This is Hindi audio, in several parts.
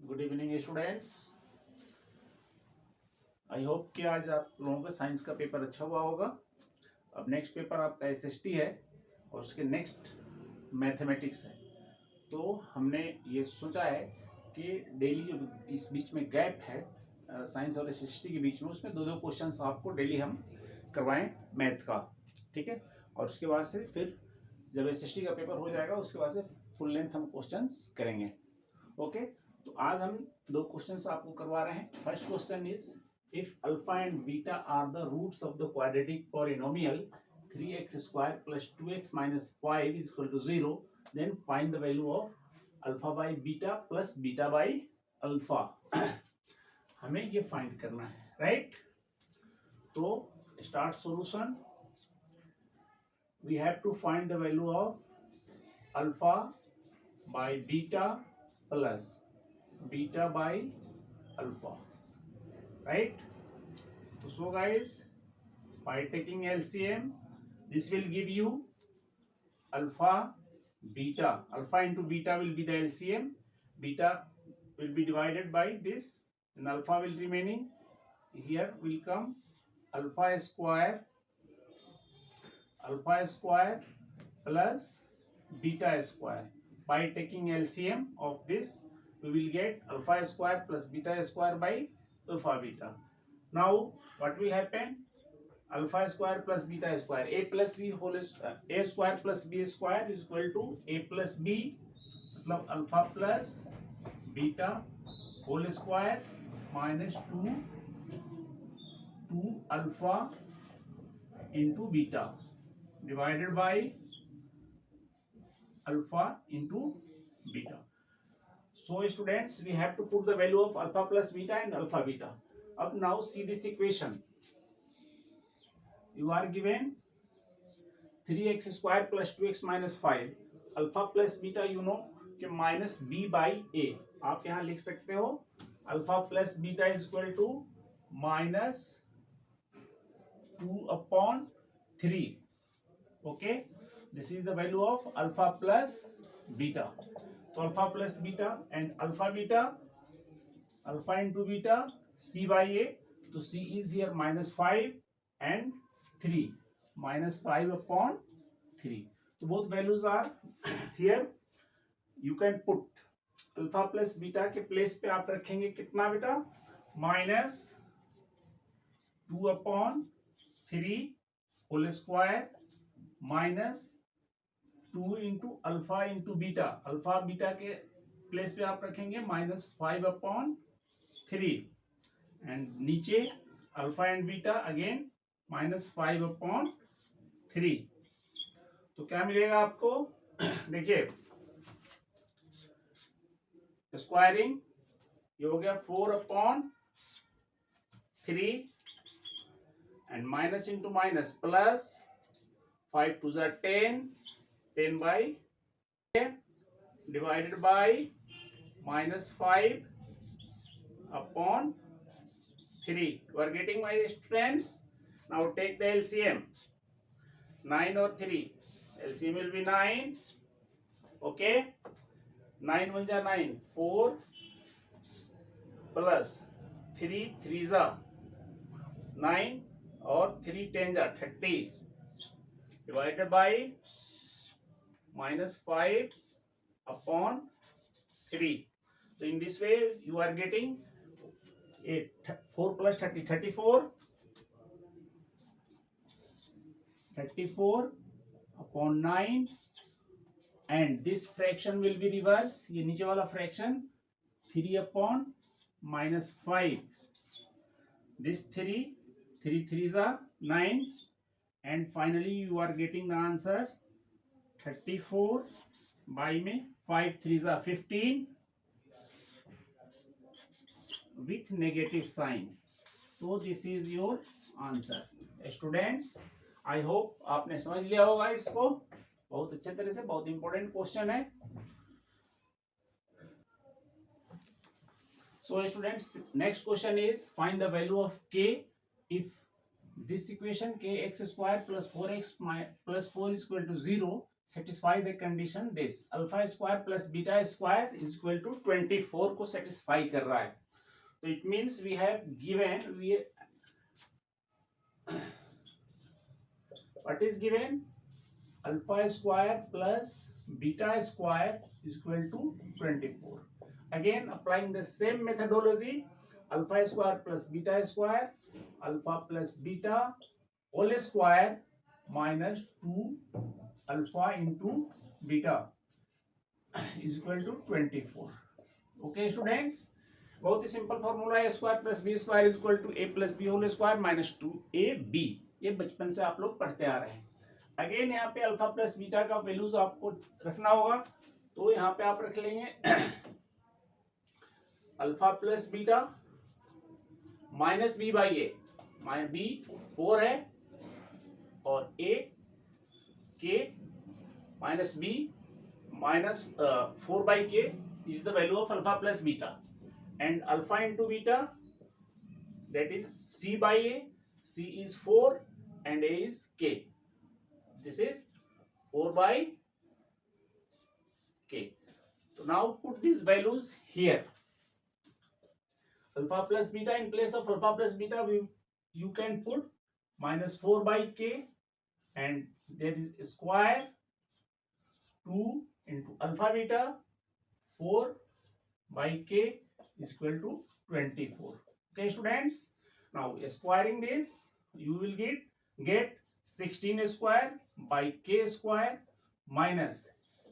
Good evening students. I hope कि आज आप लोगों का साइंस का पेपर अच्छा हुआ होगा। अब नेक्स्ट पेपर आपका एसएसटी है और उसके नेक्स्ट मैथमेटिक्स है। तो हमने ये सोचा है कि डेली जो इस बीच में गैप है साइंस और एसएसटी के बीच में, उसमें दो दो क्वेश्चंस आपको डेली हम करवाएं मैथ का, ठीक है। और उसके बाद से फिर जब एसएसटी का पेपर हो जाएगा उसके बाद से फुल लेंथ हम क्वेश्चंस करेंगे, ओके। तो आज हम दो क्वेश्चंस आपको करवा रहे हैं। First question is if alpha and beta are the roots of the quadratic polynomial 3x square plus 2x minus 5 is equal to 0, then find the value of alpha by beta plus beta by alpha. हमें ये फाइंड करना है, राइट। तो start solution. We have to find the value of alpha by beta plus beta by alpha, right? So guys, by taking LCM, this will give you alpha beta. Alpha into beta will be the LCM. Beta will be divided by this, and alpha will remaining. Here will come alpha square plus beta square. By taking LCM of this, we will get alpha square plus beta square by alpha beta. Now what will happen? Alpha square plus beta square, a plus b whole a square plus b square is equal to a plus b, मतलब alpha plus beta whole square minus 2 alpha into beta divided by alpha into beta. So students, we have to put the value of alpha plus beta and alpha beta. Up now see this equation. You are given 3x square plus 2x minus 5. Alpha plus beta you know कि minus b by a. आप यहाँ लिख सकते हो alpha plus beta is equal to minus 2 upon 3. Okay. This is the value of alpha plus beta. So alpha plus beta and alpha beta, alpha into beta, c by a. So c is here minus 5 and 3, minus 5 upon 3. So both values are here. You can put alpha plus beta के प्लेस पे आप रखेंगे कितना बेटा? minus 2 upon 3 whole square minus 2 into alpha into beta. Alpha beta के प्लेस पे आप रखेंगे minus 5 अपॉन 3 एंड नीचे alpha and beta again minus 5 upon 3। तो क्या मिलेगा आपको? देखिए स्क्वायरिंग ये हो गया 4 upon 3 and minus into minus plus 5 to the 10 by 10 divided by minus 5 upon 3. You are getting my students? Now take the LCM. 9 or 3. LCM will be 9. Okay. 9 1 ja 9. 4 plus 3 3 ja 9 or 3 10 ja 30 divided by minus 5 upon 3. So in this way you are getting 4 plus 30 34 upon 9 and this fraction will be reverse. ये नीचे वाला fraction 3 upon minus 5. This 3 3s are 9 and finally you are getting the answer 34 by में 5 3s are 15 with negative sign. So this is your answer. Students, I hope आपने समझ लिया होगा इसको बहुत अच्छे तरह से। बहुत इंपॉर्टेंट क्वेश्चन है। So students, next question is find the value of k if this equation kx square plus 4x plus 4 is equal to 0 satisfy the condition this alpha square plus beta square is equal to 24 को satisfy कर रहा है. So it means we have given what is given alpha square plus beta square is equal to 24. Again applying the same methodology, alpha square plus beta square, alpha plus beta whole square minus 2 alpha into beta is equal to 24. Okay students, बहुत ही सिंपल फॉर्मूला है. Square plus B square is equal to A plus B whole square minus 2ab. ये बचपन से आप लोग पढ़ते आ रहे हैं. अगेन यहाँ पे अल्फा प्लस बीटा का वैल्यूज आपको रखना होगा, तो यहाँ पे आप रख लेंगे alpha plus beta minus B by A. B 4 है और ए के minus B minus 4 by K is the value of alpha plus beta. And alpha into beta, that is c by a. C is 4 and a is k. This is 4 by k. So now put these values here. Alpha plus beta, in place of alpha plus beta you can put minus 4 by k, and there is square 2 into alpha beta 4 by k is equal to 24. Okay students, now squaring this you will get 16 square by k square minus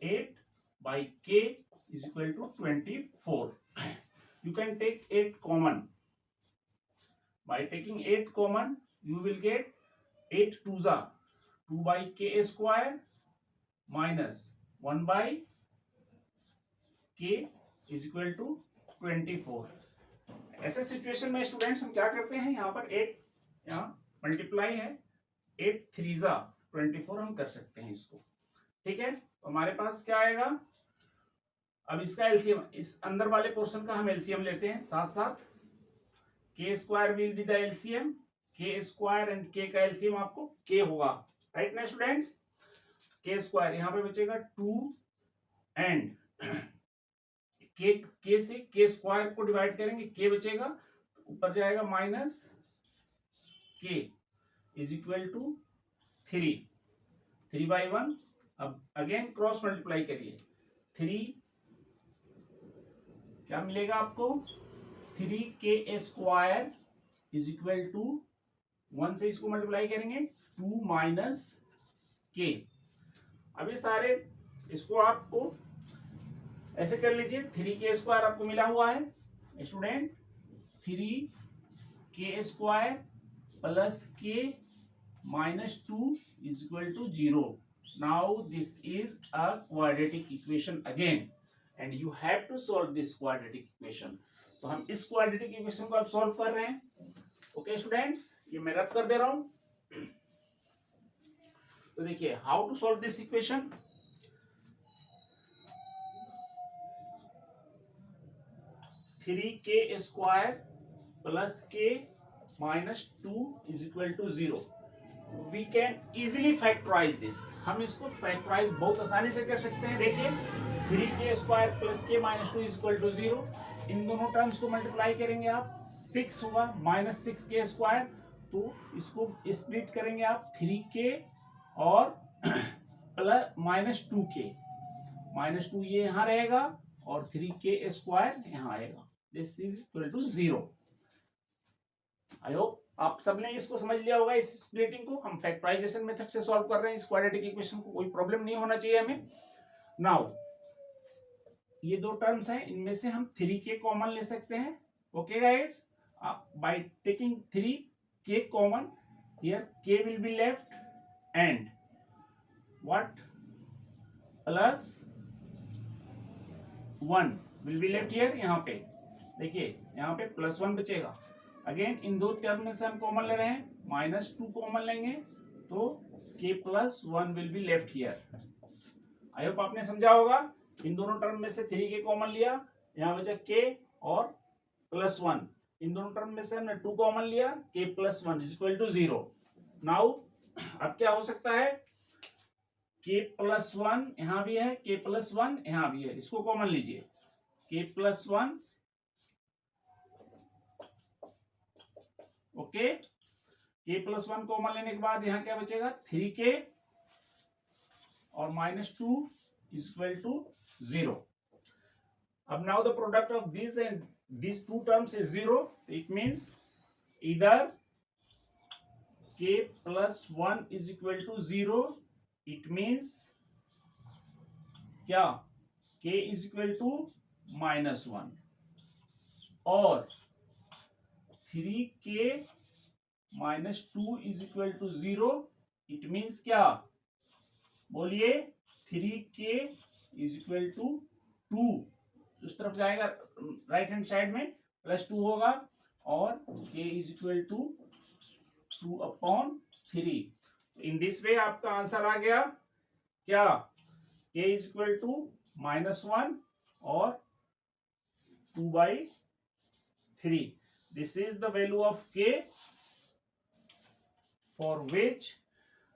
8 by k is equal to 24. You can take 8 common. By taking 8 common you will get 8 2s are 2 by k square minus 1 by k is equal to 24. ऐसे सिचुएशन में स्टूडेंट्स हम क्या करते हैं, यहाँ पर 8 यहाँ मल्टीप्लाई है, 8 3 24 हम कर सकते हैं इसको. ठीक है, तो हमारे पास क्या आएगा. अब इसका एलसीएम, इस अंदर वाले पोर्शन का हम एलसीएम लेते हैं साथ साथ. के square will be the LCM. के स्क्वायर एंड के का एलसीएम आपको के होगा. राइट ना स्टूडेंट्स. के स्क्वायर यहाँ पे बचेगा 2 एंड के से के स्क्वायर को डिवाइड करेंगे, के बचेगा, ऊपर जाएगा माइनस के इज इक्वल टू 3 बाई 1. अब अगेन क्रॉस मल्टीप्लाई करिए. 3 क्या मिलेगा आपको, 3 K square is equal to 1 से इसको मल्टीप्लाई करेंगे 2 माइनस के. अभी सारे इसको आपको ऐसे कर लीजिए. 3 के स्क्वायर आपको मिला हुआ है student. 3 K square plus K minus 2 is equal to 0. Now this is a quadratic equation again and you have to solve this quadratic equation. तो हम इस क्वाड्रेटिक इक्वेशन को अब सॉल्व कर रहे हैं. ओके स्टूडेंट्स, ये मैं रब कर दे रहा हूं. तो देखिए how to solve this equation. Three K square plus K minus 2 is equal to 0. We can easily factorise this. हम इसको फैक्टराइज बहुत आसानी से कर सकते हैं. देखिए 3 K square plus K minus 2 is equal to 0. इन दोनों टर्म्स को मल्टीप्लाई करेंगे आप, 6 होगा माइनस 6 के स्क्वायर. तो इसको स्प्लिट करेंगे आप 3 के और प्लस माइनस 2 के. माइनस 2 ये यहाँ रहेगा और 3 के स्क्वायर यहाँ आएगा. This is equal to 0. I hope आप सबने इसको समझ लिया होगा. इस स्प्लिटिंग को हम फैक्टराइजेशन मेथड से सॉल्व कर रहे हैं. इस क्वाड्रेटिक इक्वेशन को कोई प्रॉब्लम नहीं होना चाहिए हमें. नाउ ये दो टर्म्स हैं, इनमें से हम 3 के कॉमन ले सकते हैं. ओके गाइस, बाय टेकिंग 3 के कॉमन हियर के will be left and what plus 1 will be left here. यहाँ पे देखिए यहाँ पे प्लस 1 बचेगा. अगेन इन दो टर्म में से हम कॉमन ले रहे हैं, माइनस 2 कॉमन लेंगे तो के plus 1 will be left here. I hope आपने समझा होगा. इन दोनों टर्म में से 3 के कॉमन लिया, यहाँ बचा के और प्लस 1. इन दोनों टर्म में से हमने 2 कॉमन लिया, K plus 1 is equal to 0. Now अब क्या हो सकता है, k प्लस 1 यहां भी है, k प्लस 1 यहां भी है, इसको कॉमन लीजिए, k plus 1, okay. k plus 1 common लेने के बाद यहां क्या बचेगा, 3k और -2 इज इक्वल टू 0। अब now the product of this and these two terms is 0, it means either k plus 1 is equal to 0, it means क्या, k is equal to -1, और 3k -2 is equal to 0, it means क्या, बोलिए, 3k is equal to 2, उस तरफ जाएगा राइट हैंड साइड में, +2 होगा, और k is equal to 2/3। In this way आपका आंसर आ गया क्या, k इज इक्वल टू -1 और 2/3। This is the value of k for which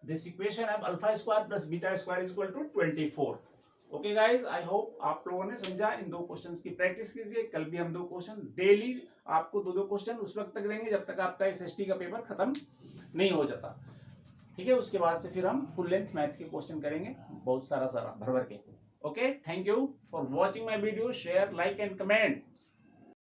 this equation है α² + β² is equal to 24। Okay guys, I hope आप लोगों ने समझा। इन 2 क्वेश्चंस की प्रैक्टिस कीजिए। कल भी हम 2 क्वेश्चन डेली आपको 2-2 क्वेश्चन उस वक्त तक देंगे जब तक आपका SST का पेपर खत्म नहीं हो जाता, ठीक है। उसके बाद से फिर हम फुल लेंथ मैथ के क्वेश्चन करेंगे, बहुत सारा भर भर के। Okay, thank you for watching my video. Share, like and comment.